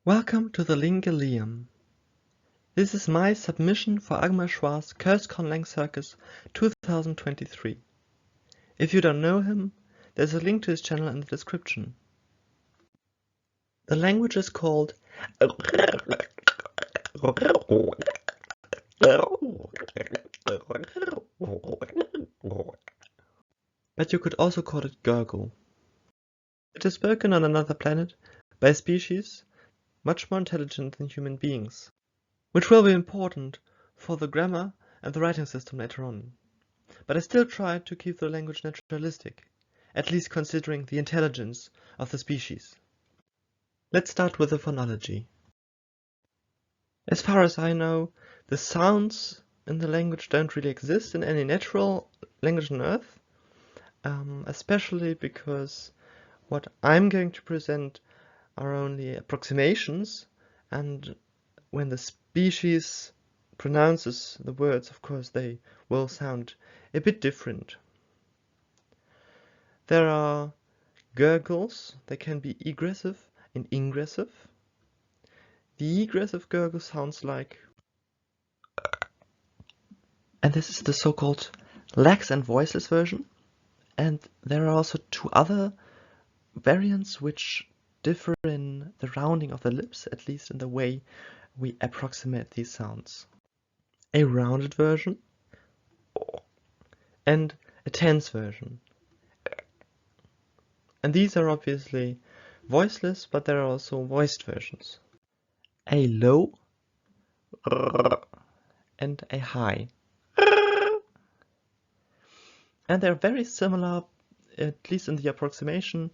Welcome to the Linguleum. This is my submission for Agma Schwa's Conlang Circus 2023. If you don't know him, there's a link to his channel in the description. The language is called but you could also call it Gurgle. It is spoken on another planet by a species much more intelligent than human beings, which will be important for the grammar and the writing system later on. But I still try to keep the language naturalistic, at least considering the intelligence of the species. Let's start with the phonology. As far as I know, the sounds in the language don't really exist in any natural language on Earth, especially because what I'm going to present are only approximations, and when the species pronounces the words, of course, they will sound a bit different. There are gurgles. They can be egressive and ingressive. The egressive gurgle sounds like, and this is the so-called lax and voiceless version. And there are also two other variants which differ in the rounding of the lips, at least in the way we approximate these sounds. A rounded version and a tense version. And these are obviously voiceless, but there are also voiced versions. A low and a high. And they're very similar, at least in the approximation,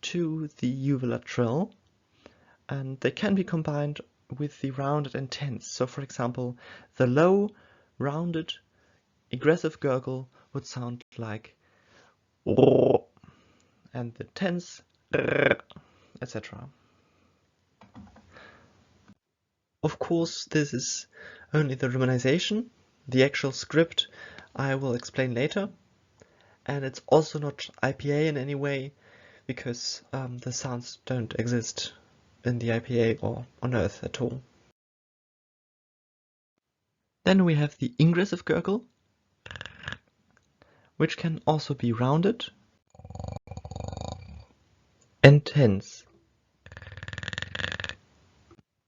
to the uvular trill, and they can be combined with the rounded and tense. So for example, the low, rounded, aggressive gurgle would sound like and the tense, etc. Of course, this is only the romanization. The actual script I will explain later. And it's also not IPA in any way, because the sounds don't exist in the IPA or on Earth at all. Then we have the ingressive gurgle, which can also be rounded and tense,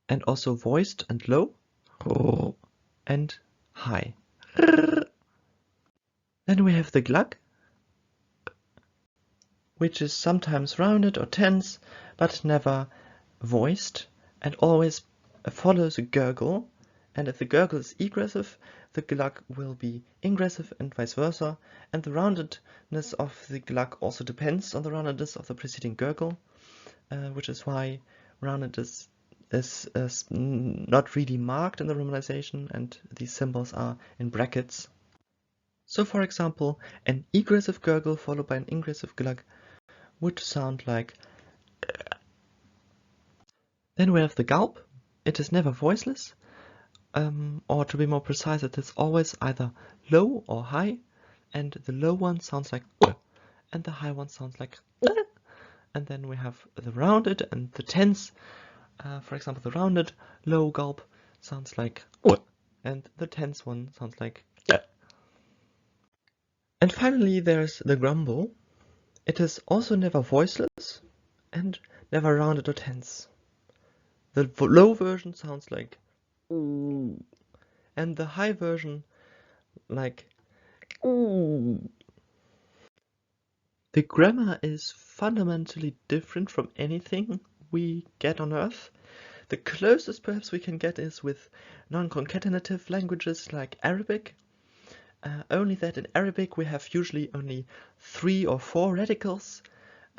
and also voiced and low and high. Then we have the glug, which is sometimes rounded or tense, but never voiced, and always follows a gurgle. And if the gurgle is egressive, the glug will be ingressive and vice versa. And the roundedness of the glug also depends on the roundedness of the preceding gurgle, which is why roundedness is not really marked in the romanization, and these symbols are in brackets. So for example, an egressive gurgle followed by an ingressive glug would sound like. Then we have the gulp. It is never voiceless, or to be more precise, it is always either low or high, and the low one sounds like and the high one sounds like. And then we have the rounded and the tense. For example, the rounded low gulp sounds like and the tense one sounds like. And finally there's the grumble. It is also never voiceless and never rounded or tense. The low version sounds like ooh, and the high version like ooh. The grammar is fundamentally different from anything we get on Earth. The closest perhaps we can get is with non-concatenative languages like Arabic. Only that in Arabic we have usually only 3 or 4 radicals,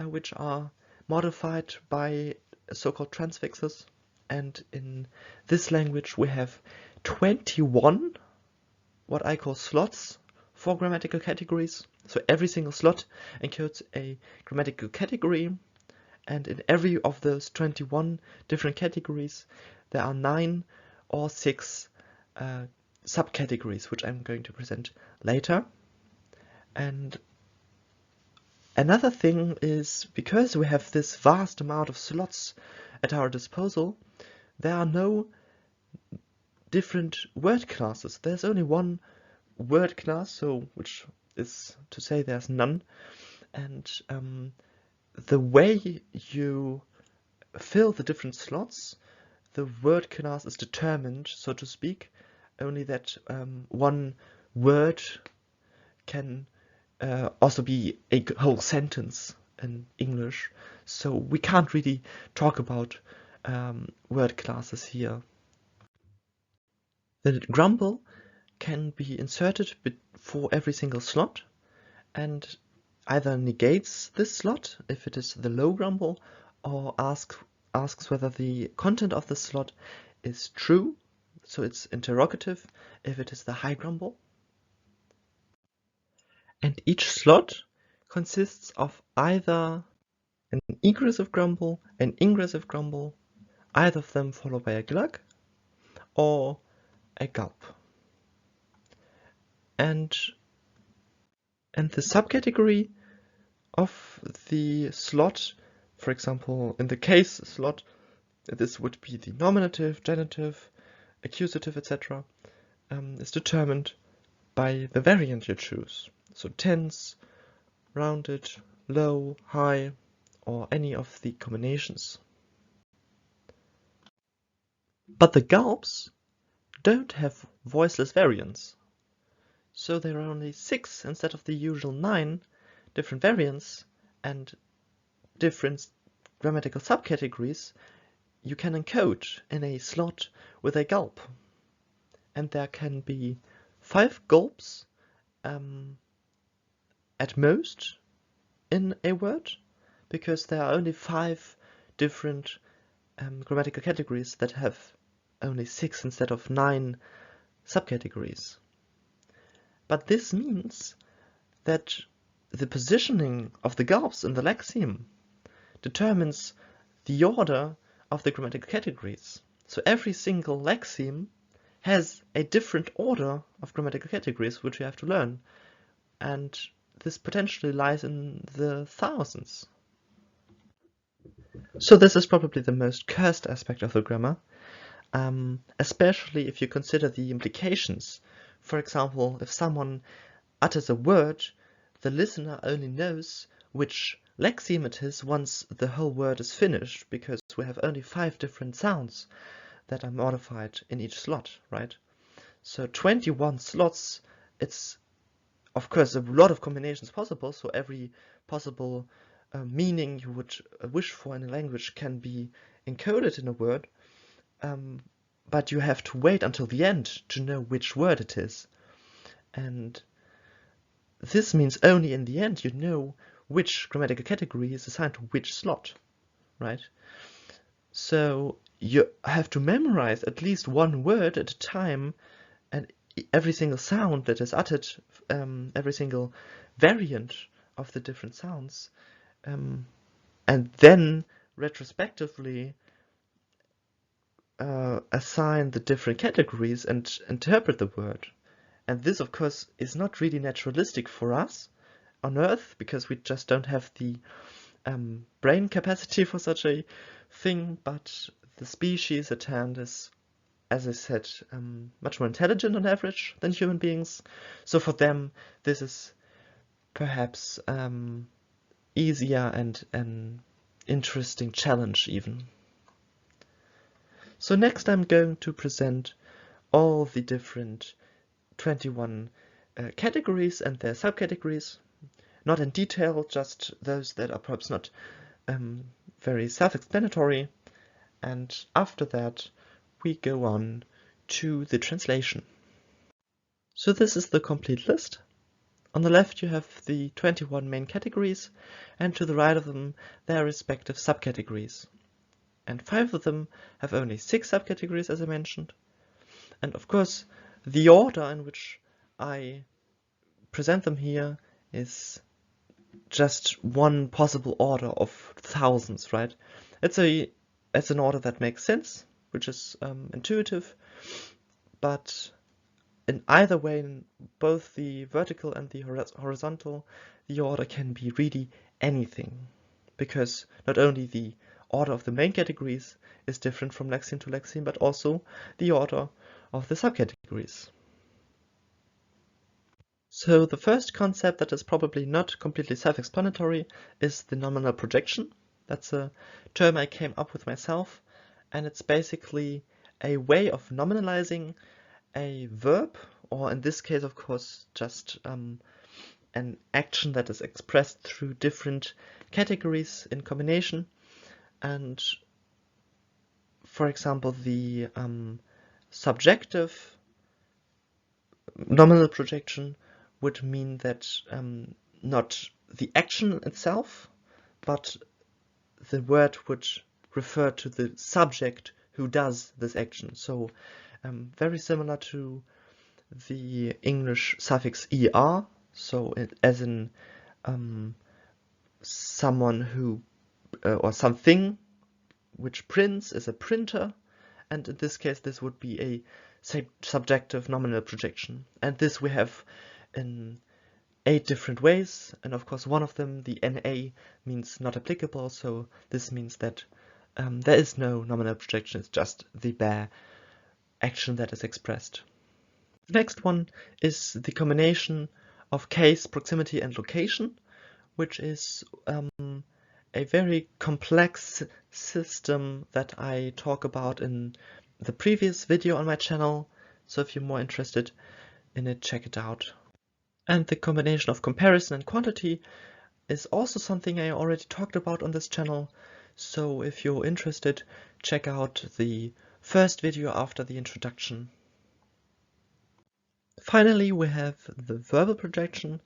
which are modified by so-called transfixes. And in this language we have 21 what I call slots for grammatical categories. So every single slot encodes a grammatical category, and in every of those 21 different categories there are 9 or 6 subcategories, which I'm going to present later. And another thing is, because we have this vast amount of slots at our disposal, there are no different word classes. There's only one word class, so which is to say there's none. And the way you fill the different slots, the word class is determined, so to speak, only that one word can also be a whole sentence in English. So we can't really talk about word classes here. The grumble can be inserted for every single slot and either negates this slot if it is the low grumble, or asks whether the content of the slot is true, so it's interrogative, if it is the high grumble. And each slot consists of either an egressive grumble, an ingressive grumble, either of them followed by a glug, or a gulp. And the subcategory of the slot, for example, in the case slot, this would be the nominative, genitive, accusative, etc., is determined by the variant you choose. So tense, rounded, low, high, or any of the combinations. But the gulps don't have voiceless variants. So there are only 6 instead of the usual 9 different variants and different grammatical subcategories you can encode in a slot with a gulp. And there can be 5 gulps at most in a word, because there are only 5 different grammatical categories that have only 6 instead of 9 subcategories. But this means that the positioning of the gulps in the lexeme determines the order of the grammatical categories. So every single lexeme has a different order of grammatical categories which you have to learn, and this potentially lies in the thousands. So this is probably the most cursed aspect of the grammar, especially if you consider the implications. For example, if someone utters a word, the listener only knows which lexeme it is once the whole word is finished, because we have only 5 different sounds that are modified in each slot, right? So 21 slots, it's of course a lot of combinations possible, so every possible meaning you would wish for in a language can be encoded in a word, but you have to wait until the end to know which word it is. And this means only in the end you know which grammatical category is assigned to which slot, right? So you have to memorize at least one word at a time, and every single sound that is uttered, every single variant of the different sounds, and then retrospectively assign the different categories and interpret the word. And this, of course, is not really naturalistic for us on Earth, because we just don't have the brain capacity for such a thing, but the species at hand is, as I said, much more intelligent on average than human beings. So for them, this is perhaps easier and an interesting challenge even. So next I'm going to present all the different 21 categories and their subcategories, not in detail, just those that are perhaps not very self-explanatory, and after that we go on to the translation. So this is the complete list. On the left you have the 21 main categories, and to the right of them their respective subcategories. And 5 of them have only 6 subcategories, as I mentioned. And of course, the order in which I present them here is just one possible order of thousands, right? It's an order that makes sense, which is intuitive, but in either way, in both the vertical and the horizontal, the order can be really anything, because not only the order of the main categories is different from lexeme to lexeme, but also the order of the subcategories. So the first concept that is probably not completely self-explanatory is the nominal projection. That's a term I came up with myself, and it's basically a way of nominalizing a verb, or in this case, of course, just an action that is expressed through different categories in combination. And for example, the subjective nominal projection would mean that not the action itself, but the word would refer to the subject who does this action. So very similar to the English suffix er, so as in someone who or something which prints is a printer, and in this case this would be a subjective nominal projection. And this we have in 8 different ways, and of course one of them, the NA, means not applicable, so this means that there is no nominal projection, it's just the bare action that is expressed. The next one is the combination of case, proximity, and location, which is a very complex system that I talk about in the previous video on my channel, so if you're more interested in it, check it out. And the combination of comparison and quantity is also something I already talked about on this channel, so if you're interested, check out the first video after the introduction. Finally, we have the verbal projection,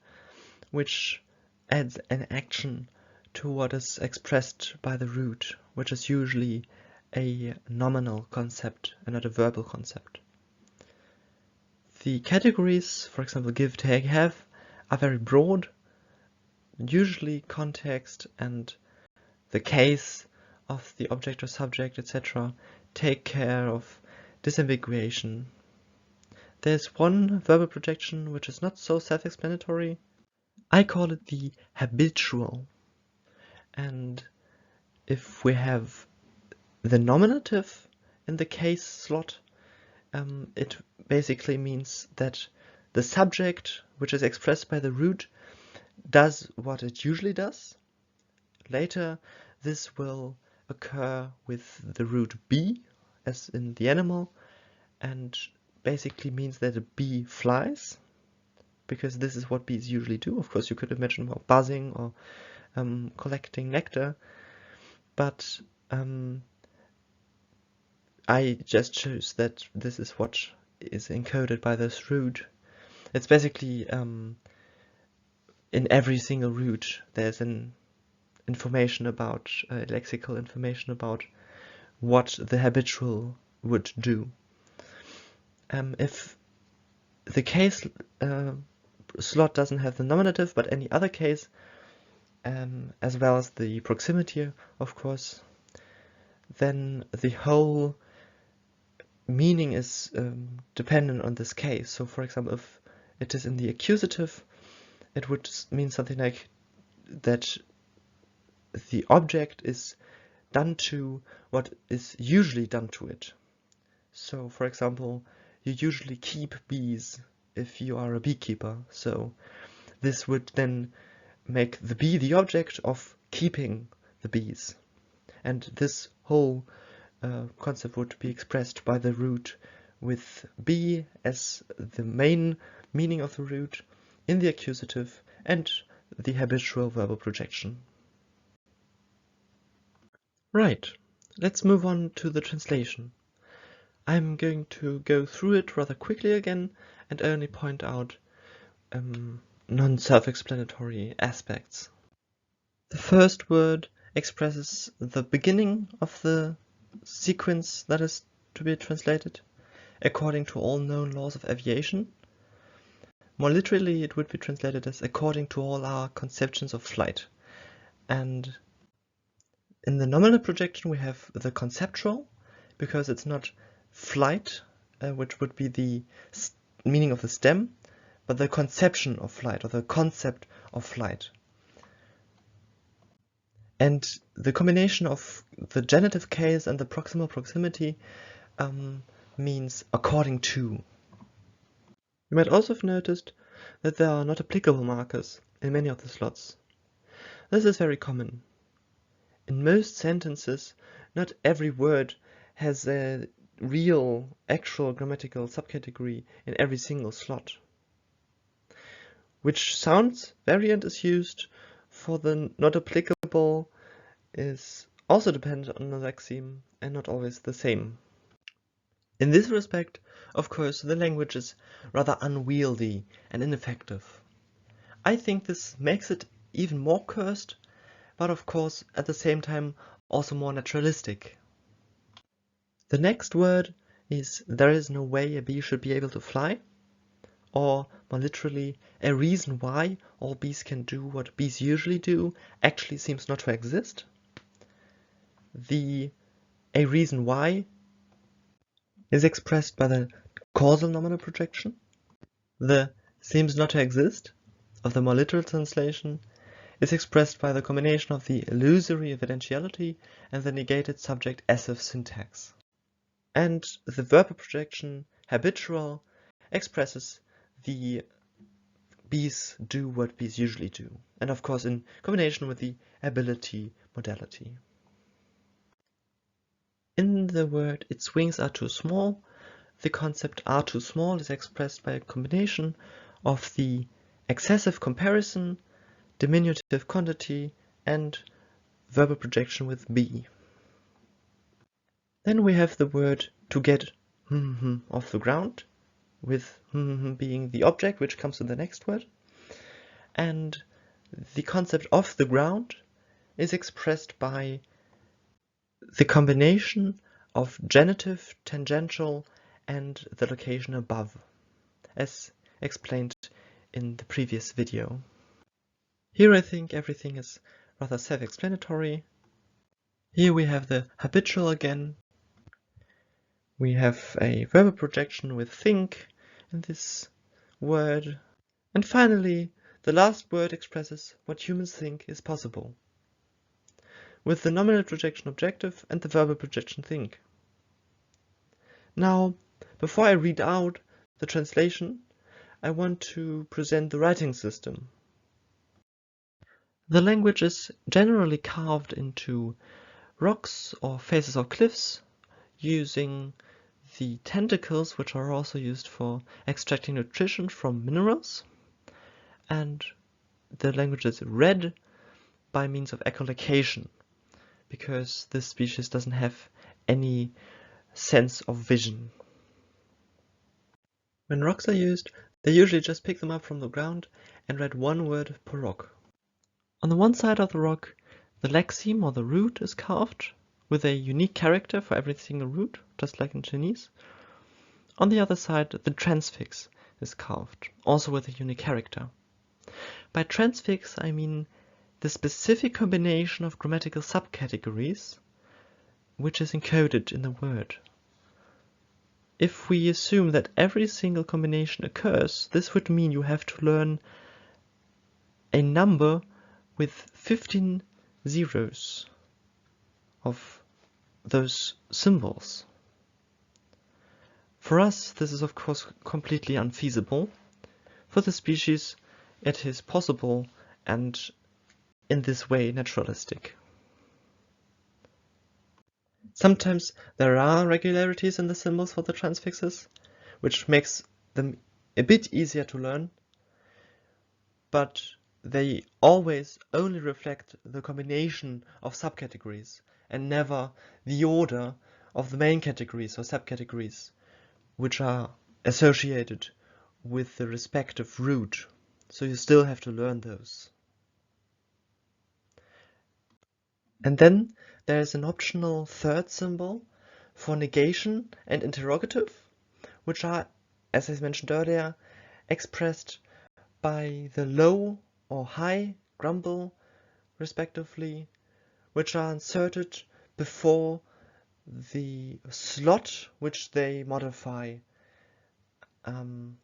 which adds an action to what is expressed by the root, which is usually a nominal concept and not a verbal concept. The categories, for example, give, take, have, are very broad. Usually context and the case of the object or subject, etc., take care of disambiguation. There's one verbal projection which is not so self-explanatory. I call it the habitual. And if we have the nominative in the case slot, it basically means that the subject, which is expressed by the root, does what it usually does. Later, this will occur with the root be, as in the animal, and basically means that a bee flies, because this is what bees usually do. Of course, you could imagine more buzzing or collecting nectar, but I just chose that this is what is encoded by this root. It's basically in every single root there's an information about lexical information about what the habitual would do. If the case slot doesn't have the nominative but any other case, as well as the proximity, of course, then the whole meaning is dependent on this case. So for example, if it is in the accusative, it would mean something like that the object is done to what is usually done to it. So for example, you usually keep bees if you are a beekeeper, so this would then make the bee the object of keeping the bees, and this whole concept would be expressed by the root with be as the main meaning of the root in the accusative and the habitual verbal projection. Right, let's move on to the translation. I'm going to go through it rather quickly again and only point out non-self-explanatory aspects. The first word expresses the beginning of the sequence that is to be translated according to all known laws of aviation. More literally, it would be translated as according to all our conceptions of flight. And in the nominal projection we have the conceptual, because it's not flight, which would be the meaning of the stem, but the conception of flight or the concept of flight. And the combination of the genitive case and the proximal proximity means according to. You might also have noticed that there are not applicable markers in many of the slots. This is very common. In most sentences, not every word has a real, actual grammatical subcategory in every single slot. Which sounds variant is used for the not applicable is also dependent on the lexeme and not always the same. In this respect, of course, the language is rather unwieldy and ineffective. I think this makes it even more cursed, but of course at the same time also more naturalistic. The next word is "there is no way a bee should be able to fly," or more literally, a reason why all bees can do what bees usually do actually seems not to exist. The "a reason why" is expressed by the causal nominal projection. The "seems not to exist" of the more literal translation is expressed by the combination of the illusory evidentiality and the negated subject essive syntax. And the verbal projection habitual expresses the bees do what bees usually do, and of course in combination with the ability modality. In the word "its wings are too small," the concept "are too small" is expressed by a combination of the excessive comparison, diminutive quantity, and verbal projection with be. Then we have the word "to get off the ground," with being the object which comes to the next word. And the concept "off the ground" is expressed by the combination of genitive, tangential, and the location above, as explained in the previous video. Here I think everything is rather self-explanatory. Here we have the habitual again. We have a verbal projection with think in this word. And finally, the last word expresses what humans think is possible, with the nominal projection objective and the verbal projection think. Now, before I read out the translation, I want to present the writing system. The language is generally carved into rocks or faces of cliffs using the tentacles, which are also used for extracting nutrition from minerals. And the language is read by means of echolocation, because this species doesn't have any sense of vision. When rocks are used, they usually just pick them up from the ground and write one word per rock. On the one side of the rock, the lexeme or the root is carved with a unique character for every single root, just like in Chinese. On the other side, the transfix is carved, also with a unique character. By transfix, I mean the specific combination of grammatical subcategories which is encoded in the word. If we assume that every single combination occurs, this would mean you have to learn a number with 15 zeros of those symbols. For us, this is of course completely unfeasible. For the species, it is possible and in this way naturalistic. Sometimes there are regularities in the symbols for the transfixes, which makes them a bit easier to learn, but they always only reflect the combination of subcategories and never the order of the main categories or subcategories which are associated with the respective root. So you still have to learn those. And then there is an optional third symbol for negation and interrogative, which are, as I mentioned earlier, expressed by the low or high grumble, respectively, which are inserted before the slot which they modify.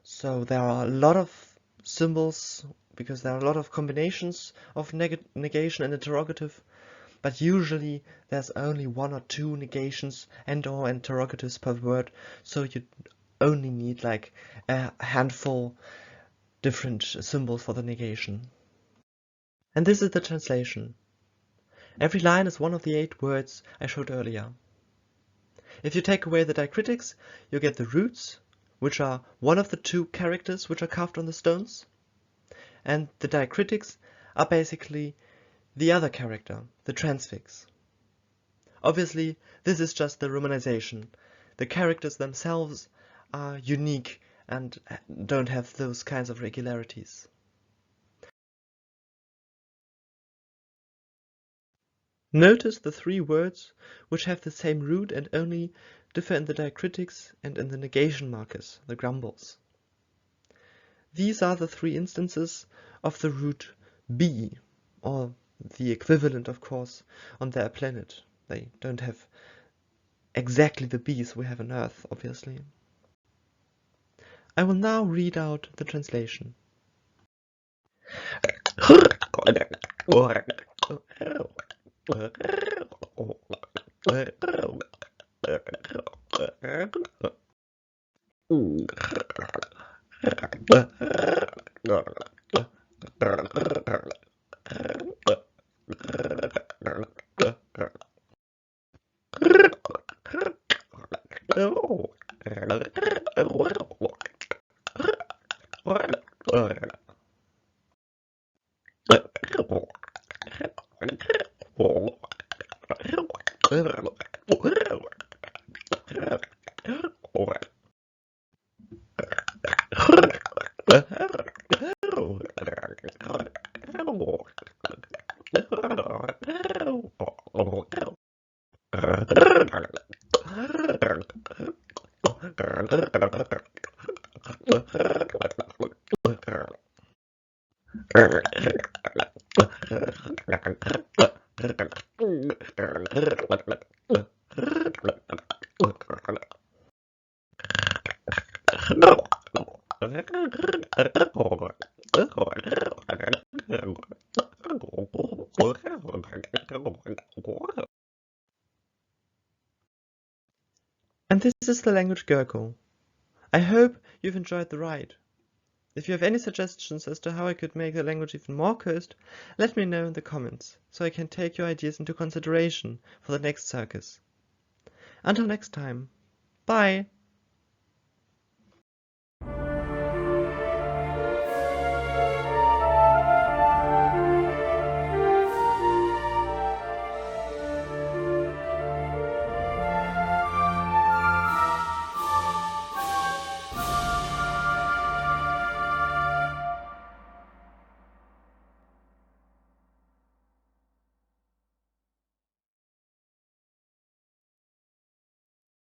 So there are a lot of symbols, because there are a lot of combinations of negation and interrogative, but usually there's only 1 or 2 negations and or interrogatives per word, so you only need like a handful different symbols for the negation. And this is the translation. Every line is one of the 8 words I showed earlier. If you take away the diacritics, you get the roots, which are one of the 2 characters which are carved on the stones, and the diacritics are basically the other character, the transfix. Obviously, this is just the romanization. The characters themselves are unique and don't have those kinds of regularities. Notice the 3 words which have the same root and only differ in the diacritics and in the negation markers, the grumbles. These are the 3 instances of the root B, or the equivalent, of course, on their planet. They don't have exactly the B's we have on Earth, obviously. I will now read out the translation. And this is the language Gurgle. I hope you've enjoyed the ride. If you have any suggestions as to how I could make the language even more cursed, let me know in the comments, so I can take your ideas into consideration for the next circus. Until next time, bye!